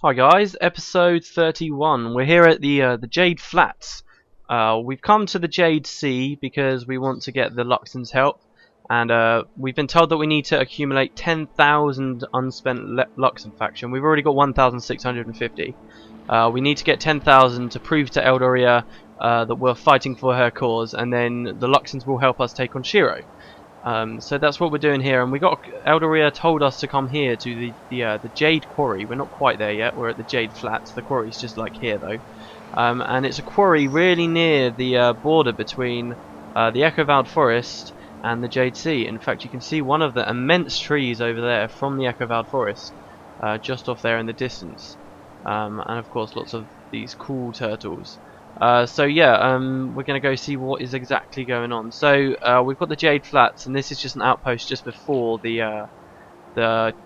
Hi guys, episode 31. We're here at the Jade Flats. We've come to the Jade Sea because we want to get the Luxon's help, and we've been told that we need to accumulate 10,000 unspent Luxon faction. We've already got 1,650. We need to get 10,000 to prove to Eldoria that we're fighting for her cause, and then the Luxons will help us take on Shiro. So that's what we're doing here, and Eldoria told us to come here to the Jade Quarry. We're not quite there yet. We're at the Jade Flats. The quarry's just like here though, and it's a quarry really near the border between the Echo Forest and the Jade Sea. In fact, you can see one of the immense trees over there from the Echo Forest, just off there in the distance, and of course lots of these cool turtles. So yeah, we're going to go see what is exactly going on. So we've got the Jade Flats, and this is just an outpost just before the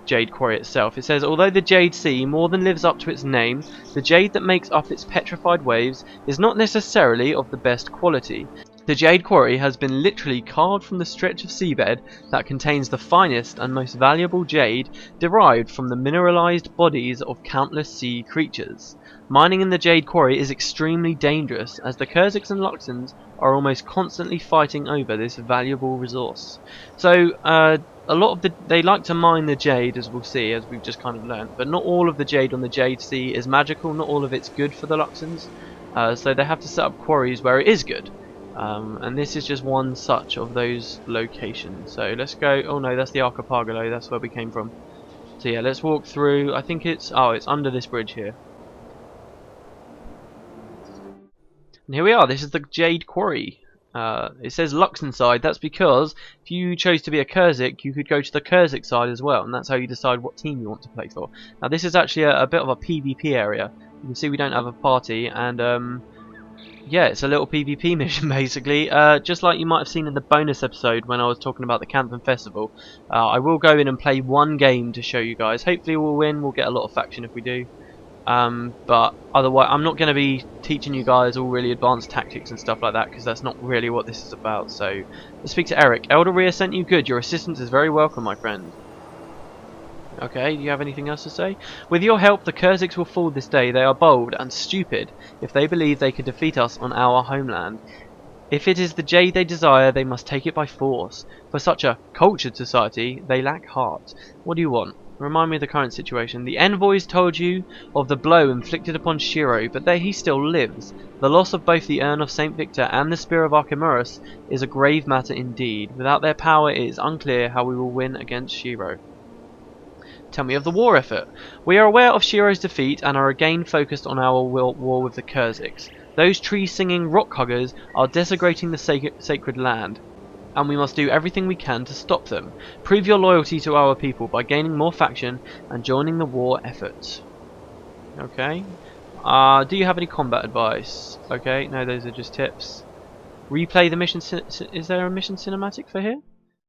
Jade Quarry itself. It says, although the Jade Sea more than lives up to its name, the jade that makes up its petrified waves is not necessarily of the best quality. The Jade Quarry has been literally carved from the stretch of seabed that contains the finest and most valuable jade derived from the mineralized bodies of countless sea creatures. Mining in the Jade Quarry is extremely dangerous, as the Kurzicks and Luxons are almost constantly fighting over this valuable resource. So, a lot of they like to mine the jade, as we'll see, as we've just kind of learnt, but not all of the jade on the Jade Sea is magical, not all of it's good for the Luxons, so they have to set up quarries where it is good. And this is just one such of those locations. So let's go. Oh no, that's the archipelago, that's where we came from. So yeah, let's walk through. I think it's under this bridge here. And here we are. This is the Jade Quarry. It says Luxon side. That's because if you chose to be a Kurzik, you could go to the Kurzik side as well, and that's how you decide what team you want to play for. Now this is actually a bit of a PvP area. You can see we don't have a party, and yeah, it's a little PvP mission basically. Just like you might have seen in the bonus episode when I was talking about the Camping Festival. I will go in and play one game to show you guys. Hopefully we'll win. We'll get a lot of faction if we do. But otherwise, I'm not going to be teaching you guys all really advanced tactics and stuff like that, because that's not really what this is about. So let's speak to Eric. Eldoria sent you good. Your assistance is very welcome, my friend. Okay, do you have anything else to say? With your help, the Kurzicks will fall this day. They are bold and stupid if they believe they can defeat us on our homeland. If it is the jade they desire, they must take it by force. For such a cultured society, they lack heart. What do you want? Remind me of the current situation. The envoys told you of the blow inflicted upon Shiro, but there he still lives. The loss of both the Urn of St. Victor and the Spear of Archimerus is a grave matter indeed. Without their power, it is unclear how we will win against Shiro. Tell me of the war effort. We are aware of Shiro's defeat and are again focused on our war with the Kurzicks. Those tree-singing rock-huggers are desecrating the sacred land, and we must do everything we can to stop them. Prove your loyalty to our people by gaining more faction and joining the war effort. Okay. Do you have any combat advice? Okay, no, those are just tips. Replay the mission. Is there a mission cinematic for here?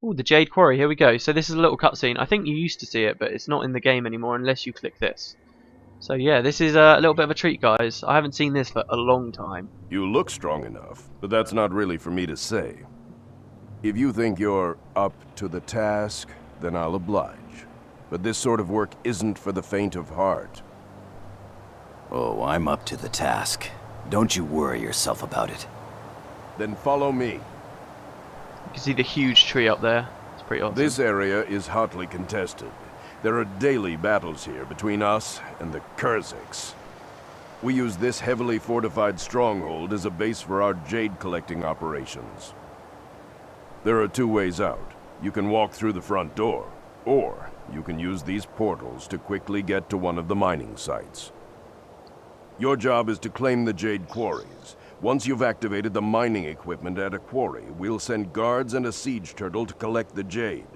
Oh, the Jade Quarry. Here we go. So this is a little cutscene. I think you used to see it, but it's not in the game anymore unless you click this. So yeah, this is a little bit of a treat, guys. I haven't seen this for a long time. You look strong enough, but that's not really for me to say. If you think you're up to the task, then I'll oblige. But this sort of work isn't for the faint of heart. Oh, I'm up to the task. Don't you worry yourself about it. Then follow me. You can see the huge tree up there. It's pretty awesome. This area is hotly contested. There are daily battles here between us and the Kurzicks. We use this heavily fortified stronghold as a base for our jade collecting operations. There are two ways out. You can walk through the front door, or you can use these portals to quickly get to one of the mining sites. Your job is to claim the jade quarries. Once you've activated the mining equipment at a quarry, we'll send guards and a siege turtle to collect the jade.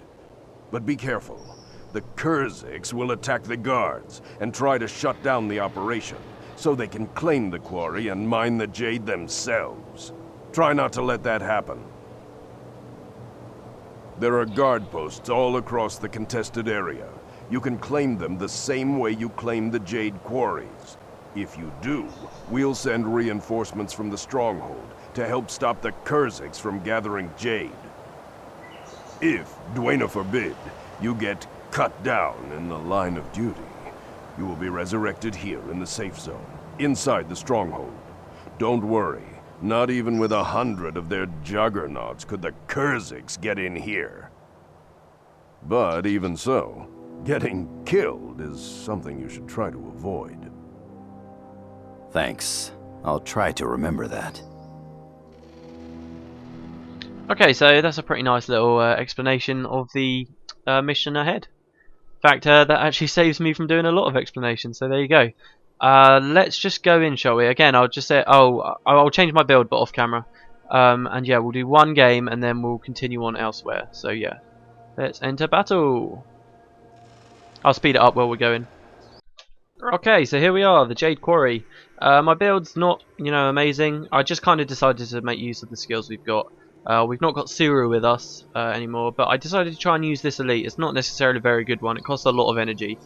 But be careful. The Kurzicks will attack the guards and try to shut down the operation, so they can claim the quarry and mine the jade themselves. Try not to let that happen. There are guard posts all across the contested area. You can claim them the same way you claim the jade quarries. If you do, we'll send reinforcements from the stronghold to help stop the Kurzicks from gathering jade. If, Dwayna forbid, you get cut down in the line of duty, You will be resurrected here in the safe zone, inside the stronghold. Don't worry, not even with 100 of their juggernauts could the Kurzicks get in here. But even so, getting killed is something you should try to avoid. Thanks. I'll try to remember that. Okay, so that's a pretty nice little explanation of the mission ahead. In fact, that actually saves me from doing a lot of explanations, so there you go. Let's just go in, shall we? Again, I'll just say, I'll change my build, but off camera. And yeah, we'll do one game, and then we'll continue on elsewhere. So yeah, let's enter battle. I'll speed it up while we're going. Okay, so here we are, the Jade Quarry. My build's not, amazing. I just kind of decided to make use of the skills we've got. We've not got Suru with us anymore, but I decided to try and use this elite. It's not necessarily a very good one. It costs a lot of energy.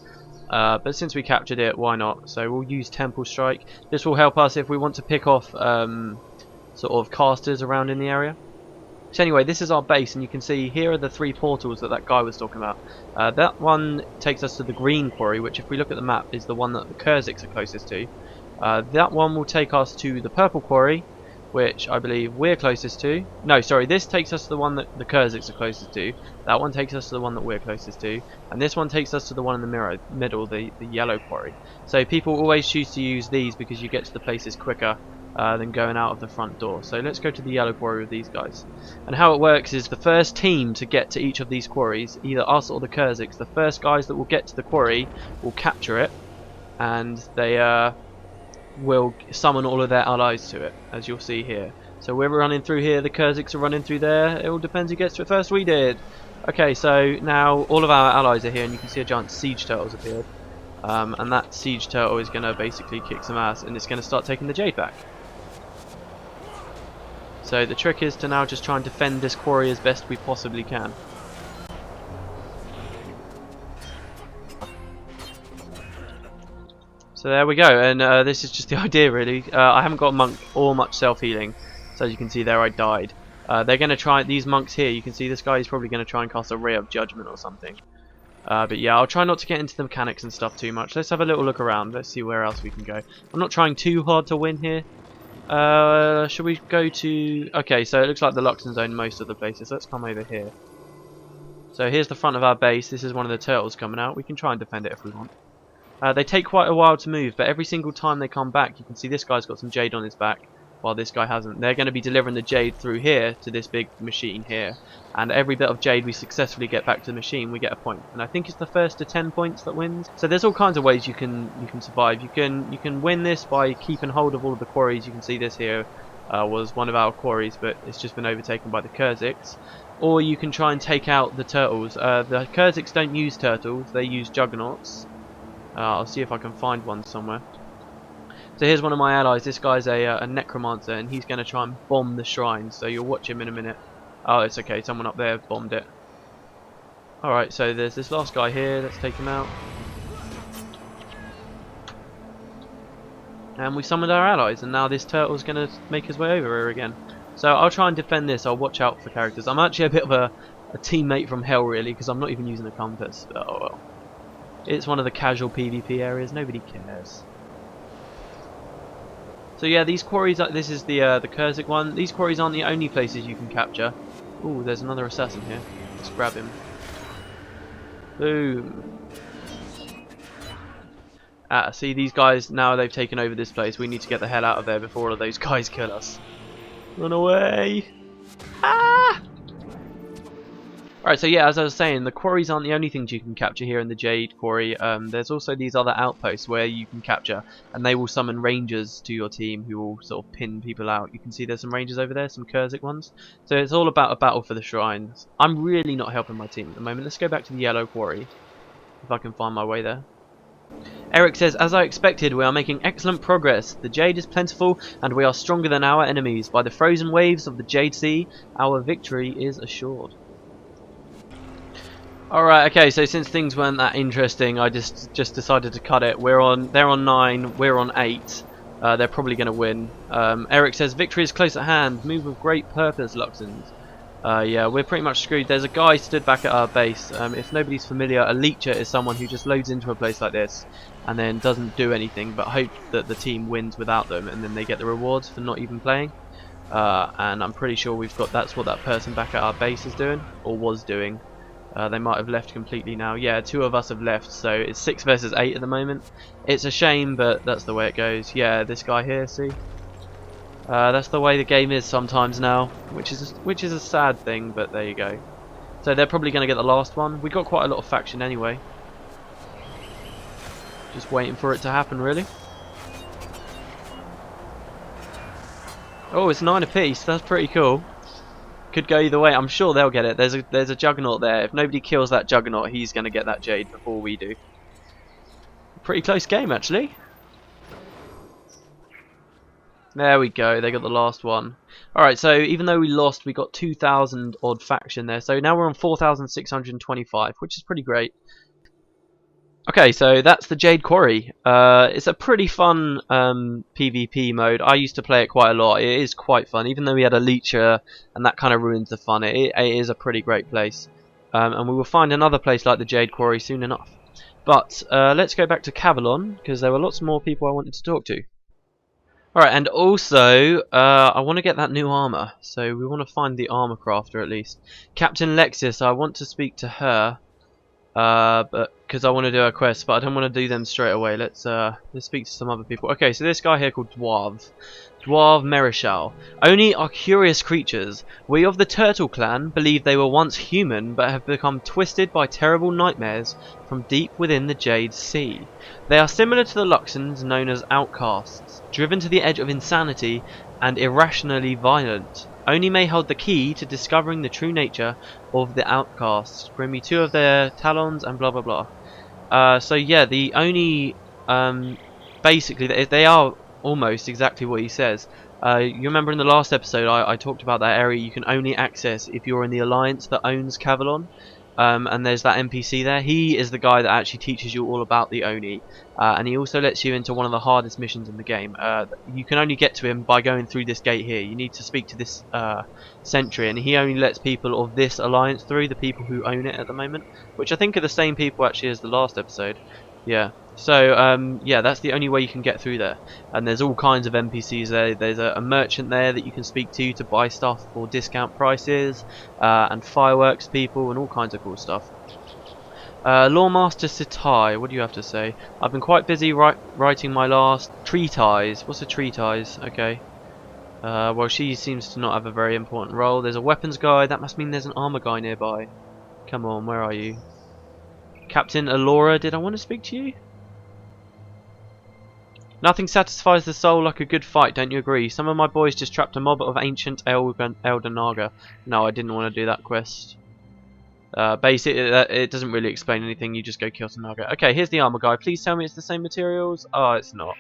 But since we captured it, why not? So we'll use Temple Strike. This will help us if we want to pick off sort of casters around in the area. So anyway, this is our base, and you can see here are the 3 portals that guy was talking about. That one takes us to the green quarry, which if we look at the map is the one that the Kurzicks are closest to. That one will take us to the purple quarry, which I believe we're closest to. No, sorry, this takes us to the one that the Kurzicks are closest to. That one takes us to the one that we're closest to. And this one takes us to the one in the middle, the yellow quarry. So people always choose to use these because you get to the places quicker than going out of the front door. So let's go to the yellow quarry with these guys. And how it works is the first team to get to each of these quarries, either us or the Kurzicks, the first guys that will get to the quarry will capture it, and they will summon all of their allies to it, as you'll see here. So we're running through here, the Kurzicks are running through there. It all depends who gets to it first. We did. Okay, so now all of our allies are here, and you can see a giant siege turtle's appeared. And that siege turtle is going to basically kick some ass, and it's going to start taking the Jade back. So the trick is to now just try and defend this quarry as best we possibly can. So there we go, and this is just the idea really. I haven't got a monk or much self-healing, so as you can see there I died. They're going to try, these monks here, you can see this guy is probably going to try and cast a Ray of Judgment or something. But yeah, I'll try not to get into the mechanics and stuff too much. Let's have a little look around, let's see where else we can go. I'm not trying too hard to win here. Should we go to... Okay, so it looks like the Luxons own most of the places. Let's come over here. So here's the front of our base. This is one of the turtles coming out. We can try and defend it if we want. They take quite a while to move, but every single time they come back, you can see this guy's got some Jade on his back, while this guy hasn't. They're going to be delivering the Jade through here to this big machine here. And every bit of Jade we successfully get back to the machine, we get a point. And I think it's the first to 10 points that wins. So there's all kinds of ways you can survive. You can win this by keeping hold of all of the quarries. You can see this here was one of our quarries, but it's just been overtaken by the Kurzicks. Or you can try and take out the turtles. The Kurzicks don't use turtles, they use juggernauts. I'll see if I can find one somewhere. So here's one of my allies. This guy's a necromancer, and he's going to try and bomb the shrine. So you'll watch him in a minute. Oh, it's okay. Someone up there bombed it. Alright, so there's this last guy here. Let's take him out. And we summoned our allies, and now this turtle's going to make his way over here again. So I'll try and defend this. I'll watch out for characters. I'm actually a bit of a teammate from hell, really, because I'm not even using a compass. Oh well. It's one of the casual PvP areas. Nobody cares. So yeah, these quarries. This is the Kurzik one. These quarries aren't the only places you can capture. Ooh, there's another assassin here. Let's grab him. Boom. See these guys now. They've taken over this place. We need to get the hell out of there before all of those guys kill us. Run away! Ah! Alright, so yeah, as I was saying, the quarries aren't the only things you can capture here in the Jade Quarry. There's also these other outposts where you can capture, and they will summon rangers to your team who will sort of pin people out. You can see there's some rangers over there, some Kurzik ones. So it's all about a battle for the shrines. I'm really not helping my team at the moment. Let's go back to the Yellow Quarry, if I can find my way there. Eric says, as I expected, we are making excellent progress. The Jade is plentiful, and we are stronger than our enemies. By the frozen waves of the Jade Sea, our victory is assured. Alright, okay, so since things weren't that interesting, I just decided to cut it. They're on 9, we're on 8. They're probably going to win. Eric says, victory is close at hand. Move with great purpose, Luxons. Yeah, we're pretty much screwed. There's a guy stood back at our base. If nobody's familiar, a leecher is someone who just loads into a place like this and then doesn't do anything but hope that the team wins without them, and then they get the rewards for not even playing. And I'm pretty sure that's what that person back at our base is doing, or was doing. They might have left completely now. Yeah, 2 of us have left, so it's 6 versus 8 at the moment. It's a shame, but that's the way it goes. Yeah, this guy here, see? That's the way the game is sometimes now, which is a sad thing, but there you go. So they're probably going to get the last one. We got quite a lot of faction anyway. Just waiting for it to happen, really. Oh, it's 9 apiece. That's pretty cool. Could go either way. I'm sure they'll get it. There's a Juggernaut there. If nobody kills that Juggernaut, he's going to get that Jade before we do. Pretty close game, actually. There we go. They got the last one. Alright, so even though we lost, we got 2,000 odd faction there. So now we're on 4,625, which is pretty great. Okay, so that's the Jade Quarry. It's a pretty fun PvP mode. I used to play it quite a lot. It is quite fun, even though we had a leecher and that kind of ruins the fun. It is a pretty great place. And we will find another place like the Jade Quarry soon enough. But let's go back to Cavalon, because there were lots more people I wanted to talk to. Alright, and also, I want to get that new armor. So we want to find the armor crafter at least. Captain Lexis, I want to speak to her. But because I want to do a quest, but I don't want to do them straight away. Let's speak to some other people. Okay, so this guy here called Dwarf Merishal. Only are curious creatures. We of the Turtle clan believe they were once human, but have become twisted by terrible nightmares from deep within the Jade Sea. They are similar to the Luxons, known as outcasts, driven to the edge of insanity and irrationally violent. Only may hold the key to discovering the true nature of the outcasts. Bring me 2 of their talons and blah blah blah. So yeah, the only basically they are almost exactly what he says. You remember in the last episode I talked about that area you can only access if you're in the alliance that owns Cavalon. And there's that NPC there. He is the guy that actually teaches you all about the Oni, and he also lets you into one of the hardest missions in the game. You can only get to him by going through this gate here. You need to speak to this sentry, and he only lets people of this alliance through, the people who own it at the moment, which I think are the same people actually as the last episode. Yeah. So yeah, that's the only way you can get through there. And there's all kinds of NPCs there. There's a merchant there that you can speak to buy stuff for discount prices, and fireworks people and all kinds of cool stuff. Lawmaster Sitai, what do you have to say? I've been quite busy writing my last treatise. What's a treatise? Okay. Well, she seems to not have a very important role. There's a weapons guy. That must mean there's an armor guy nearby. Come on, where are you? Captain Alora, did I want to speak to you? Nothing satisfies the soul like a good fight, don't you agree? Some of my boys just trapped a mob of ancient Elder Naga. No, I didn't want to do that quest. Basically, it doesn't really explain anything, you just go kill some Naga. Okay, here's the armor guy. Please tell me it's the same materials. Oh, it's not.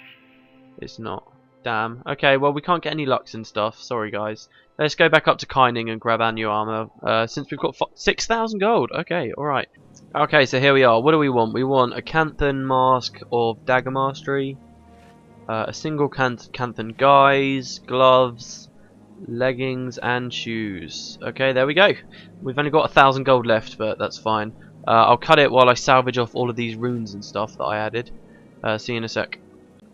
It's not. Damn. Okay, well, we can't get any Luxon stuff. Sorry, guys. Let's go back up to Kyning and grab our new armor. Since we've got 6,000 gold. Okay, alright. Okay, so here we are. What do we want? We want a Canthan mask of Dagger Mastery. A single Canthan guise, gloves, leggings, and shoes. Okay, there we go. We've only got 1,000 gold left, but that's fine. I'll cut it while I salvage off all of these runes and stuff that I added. See you in a sec.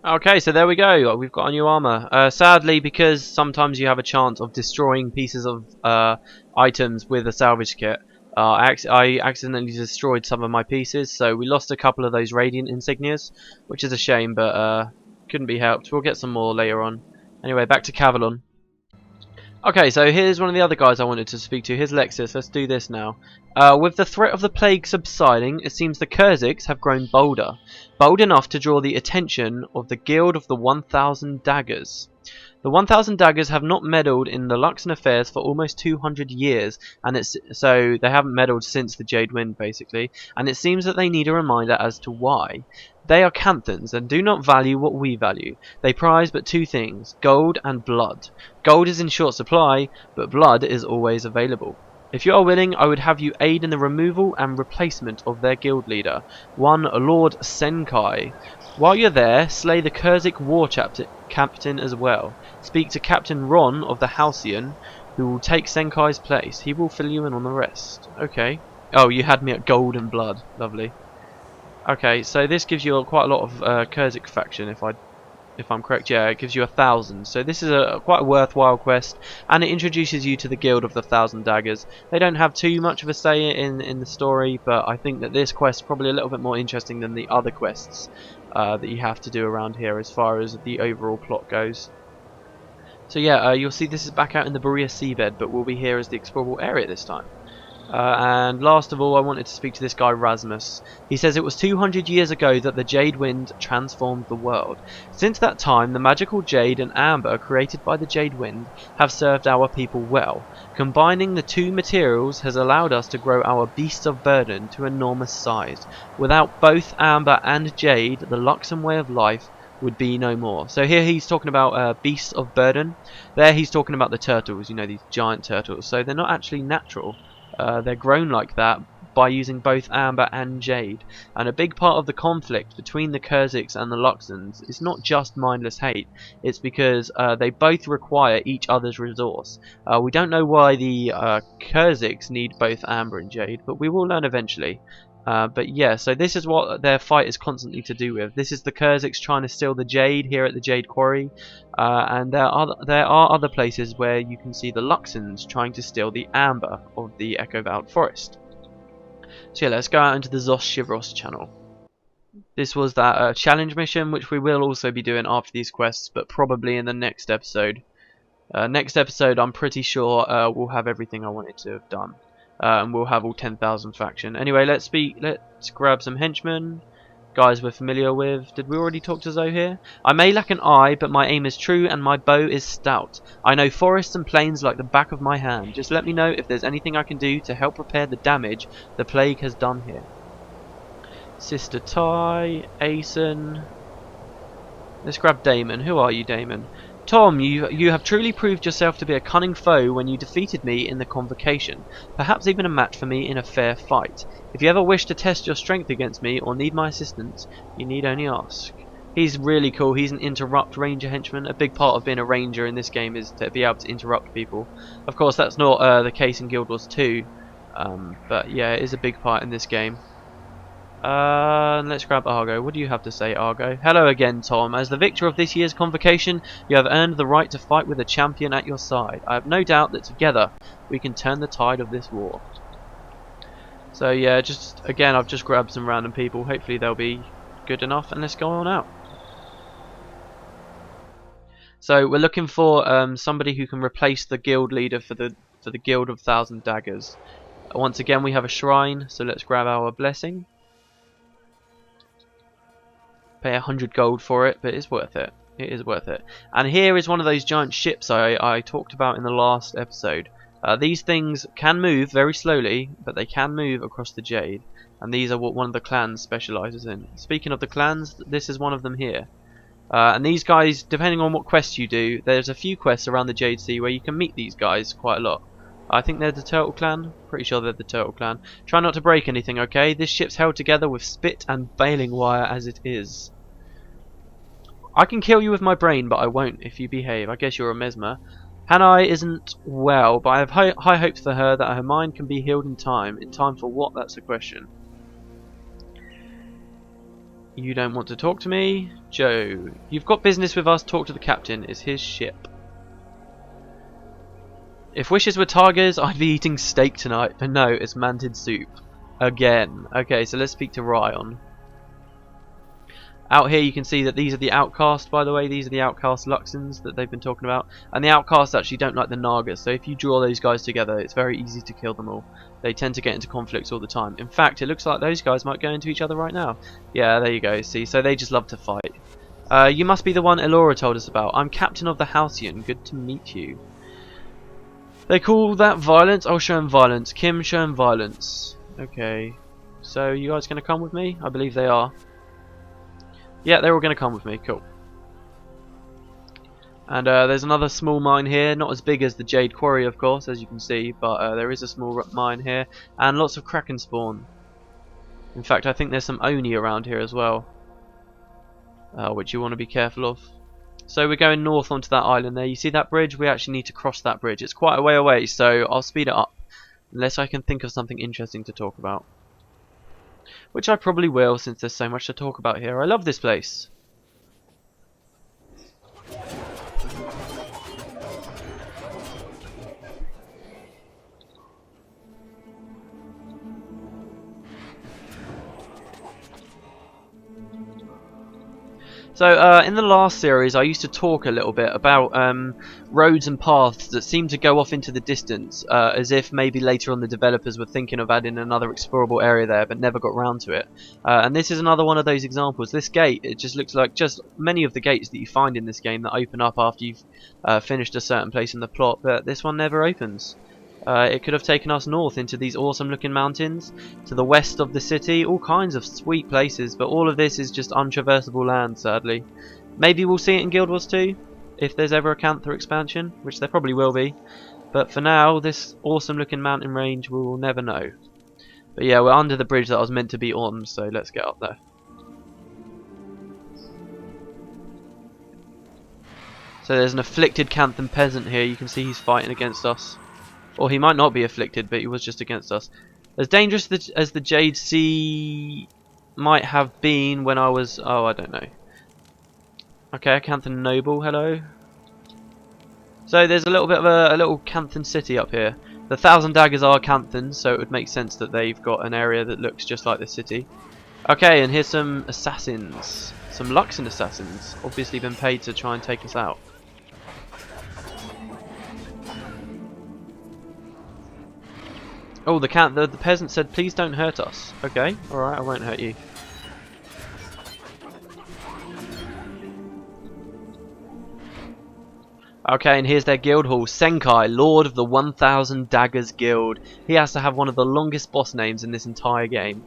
Okay, so there we go. We've got a new armor. Sadly, because sometimes you have a chance of destroying pieces of items with a salvage kit, I accidentally destroyed some of my pieces, so we lost a couple of those radiant insignias, which is a shame, but couldn't be helped. We'll get some more later on. Anyway, back to Cavalon. Okay, so here's one of the other guys I wanted to speak to. Here's Lexis. Let's do this now. With the threat of the plague subsiding, it seems the Kurzicks have grown bolder. Bold enough to draw the attention of the Guild of the 1,000 Daggers. The 1,000 Daggers have not meddled in the Luxon affairs for almost 200 years, and so they haven't meddled since the Jade Wind, basically, and it seems that they need a reminder as to why. They are Canthans and do not value what we value. They prize but 2 things, gold and blood. Gold is in short supply, but blood is always available. If you are willing, I would have you aid in the removal and replacement of their guild leader, one Lord Senkai. While you're there, slay the Kurzik war captain as well. Speak to Captain Ron of the Halcyon, who will take Senkai's place. He will fill you in on the rest. Okay. Oh, you had me at gold and blood. Lovely. Okay, so this gives you quite a lot of Kurzik faction, if I'm correct. Yeah, it gives you 1,000. So this is quite a worthwhile quest, and it introduces you to the Guild of the 1,000 Daggers. They don't have too much of a say in the story, but I think that this quest is probably a little bit more interesting than the other quests that you have to do around here as far as the overall plot goes. So yeah, you'll see this is back out in the Boreas Seabed, but we'll be here as the explorable area this time. And last of all, I wanted to speak to this guy Rasmus. He says it was 200 years ago that the Jade Wind transformed the world. Since that time, the magical Jade and Amber created by the Jade Wind have served our people well. Combining the two materials has allowed us to grow our beasts of burden to enormous size. Without both Amber and Jade, the Luxon way of life would be no more. So here he's talking about beasts of burden. There he's talking about the turtles, you know, these giant turtles. So they're not actually natural. They're grown like that by using both Amber and Jade. And a big part of the conflict between the Kurzicks and the Luxons is not just mindless hate. It's because they both require each other's resource. We don't know why the Kurzicks need both Amber and Jade, but we will learn eventually. But yeah, so this is what their fight is constantly to do with. This is the Kurzicks trying to steal the Jade here at the Jade Quarry, and there are other places where you can see the Luxons trying to steal the Amber of the Echo Vowed Forest. So yeah, let's go out into the Zos Shivros Channel. This was that challenge mission, which we will also be doing after these quests, but probably in the next episode. Next episode, I'm pretty sure we'll have everything I wanted to have done. And we'll have all 10,000 faction. Anyway, let's grab some henchmen, guys we're familiar with. Did we already talk to Zo here? I may lack an eye, but my aim is true and my bow is stout. I know forests and plains like the back of my hand. Just let me know if there's anything I can do to help repair the damage the plague has done here. Sister Ty, Asen. Let's grab Damon. Who are you, Damon? Tom, you have truly proved yourself to be a cunning foe when you defeated me in the convocation, perhaps even a match for me in a fair fight. If you ever wish to test your strength against me or need my assistance, you need only ask. He's really cool. He's an interrupt ranger henchman. A big part of being a ranger in this game is to be able to interrupt people. Of course, that's not the case in Guild Wars 2, but yeah, it is a big part in this game. Let's grab Argo. What do you have to say, Argo? Hello again, Tom. As the victor of this year's convocation, you have earned the right to fight with a champion at your side. I have no doubt that together we can turn the tide of this war. So yeah, again, I've just grabbed some random people. Hopefully they'll be good enough, and let's go on out. So we're looking for somebody who can replace the guild leader for the Guild of 1,000 Daggers. Once again, we have a shrine, so let's grab our blessing. Pay 100 gold for it, but it's worth it. It is worth it. And here is one of those giant ships I talked about in the last episode. These things can move very slowly, but they can move across the Jade. And these are what one of the clans specialises in. Speaking of the clans, this is one of them here. And these guys, depending on what quests you do, there's a few quests around the Jade Sea where you can meet these guys quite a lot. I think they're the Turtle Clan. Pretty sure they're the Turtle Clan. Try not to break anything, okay? This ship's held together with spit and baling wire as it is. I can kill you with my brain, but I won't if you behave. I guess you're a mesmer. Hanai isn't well, but I have high hopes for her that her mind can be healed in time. In time for what? That's the question. You don't want to talk to me? Joe, you've got business with us. Talk to the captain. It's his ship. If wishes were tigers, I'd be eating steak tonight, but no, it's mantid soup. Again. Okay, so let's speak to Ryan. Out here you can see that these are the outcasts, by the way. These are the outcast Luxons that they've been talking about. And the outcasts actually don't like the Nagas, so if you draw those guys together, it's very easy to kill them all. They tend to get into conflicts all the time. In fact, it looks like those guys might go into each other right now. Yeah, there you go. See, so they just love to fight. You must be the one Elora told us about. I'm captain of the Halcyon. Good to meet you. They call that violence? I'll show him violence. Kim, show him violence. Okay. So, you guys going to come with me? I believe they are. Yeah, they're all going to come with me. Cool. And there's another small mine here. Not as big as the Jade Quarry, of course, as you can see. But there is a small mine here. And lots of Kraken spawn. In fact, I think there's some Oni around here as well. Which you want to be careful of. So we're going north onto that island there. You see that bridge? We actually need to cross that bridge. It's quite a way away, so I'll speed it up. Unless I can think of something interesting to talk about. Which I probably will, since there's so much to talk about here. I love this place. So in the last series I used to talk a little bit about roads and paths that seem to go off into the distance, as if maybe later on the developers were thinking of adding another explorable area there but never got round to it. And this is another one of those examples. This gate, it just looks like just many of the gates that you find in this game that open up after you've finished a certain place in the plot, but this one never opens. It could have taken us north into these awesome looking mountains, to the west of the city, all kinds of sweet places, but all of this is just untraversable land, sadly. Maybe we'll see it in Guild Wars 2, if there's ever a Cantha expansion, which there probably will be. But for now, this awesome looking mountain range we will never know. But yeah, we're under the bridge that I was meant to be on, so let's get up there. So there's an afflicted Canthan peasant here, you can see he's fighting against us. Or he might not be afflicted, but he was just against us. As dangerous as the Jade Sea might have been when I was... oh, I don't know. Okay, a Canthan noble, hello. So there's a little bit of a little Canthan city up here. The 1,000 daggers are Canthans, so it would make sense that they've got an area that looks just like the city. Okay, and here's some assassins. Some Luxon assassins. Obviously been paid to try and take us out. Oh, the peasant said, please don't hurt us. Okay, alright, I won't hurt you. Okay, and here's their guild hall. Senkai, Lord of the 1000 Daggers Guild. He has to have one of the longest boss names in this entire game.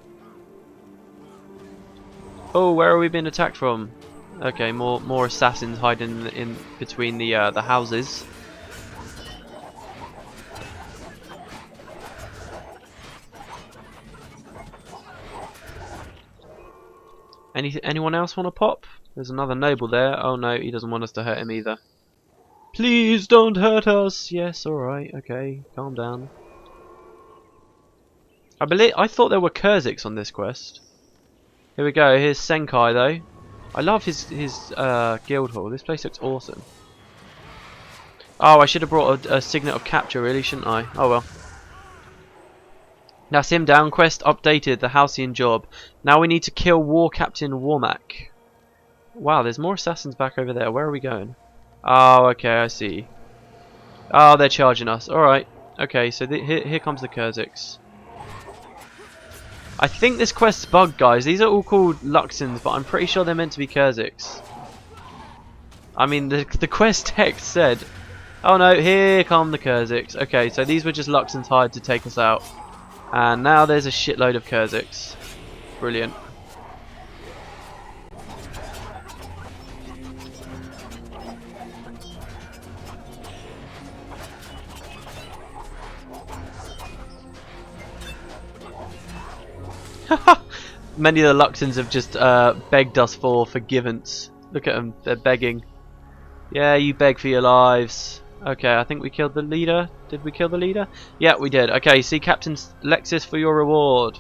Oh, where are we being attacked from? Okay, more assassins hiding in between the houses. Anyone else want to pop? There's another noble there. Oh no, he doesn't want us to hurt him either. Please don't hurt us. Yes, alright, okay, calm down. I thought there were Kurzicks on this quest. Here we go, here's Senkai though. I love his guild hall. This place looks awesome. Oh, I should have brought a signet of capture really, shouldn't I? Oh well. That's him down. Quest updated. The Halcyon job. Now we need to kill War Captain Warmack. Wow, there's more assassins back over there. Where are we going? Oh, okay, I see. Oh, they're charging us. Alright. Okay, so here comes the Kurzicks. I think this quest's bugged, guys. These are all called Luxons, but I'm pretty sure they're meant to be Kurzicks. I mean, the quest text said... oh no, here come the Kurzicks. Okay, so these were just Luxons hired to take us out. And now there's a shitload of Kurzicks. Brilliant. Many of the Luxons have just begged us for forgivance. Look at them, they're begging. Yeah, you beg for your lives. Okay, I think we killed the leader. Did we kill the leader? Yeah, we did. Okay, see Captain Lexis for your reward.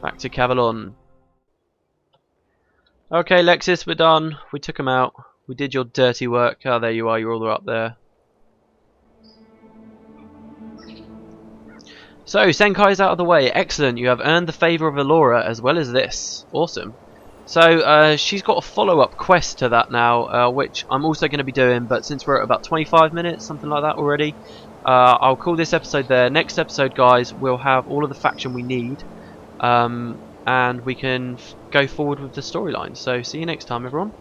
Back to Cavalon. Okay, Lexis, we're done. We took him out. We did your dirty work. Oh, there you are. You're all the way up there. So, Senkai's out of the way. Excellent. You have earned the favour of Alora as well as this. Awesome. So, she's got a follow-up quest to that now, which I'm also going to be doing, but since we're at about 25 minutes, something like that already, I'll call this episode there. Next episode, guys, we'll have all of the faction we need, and we can go forward with the storyline. So, see you next time, everyone.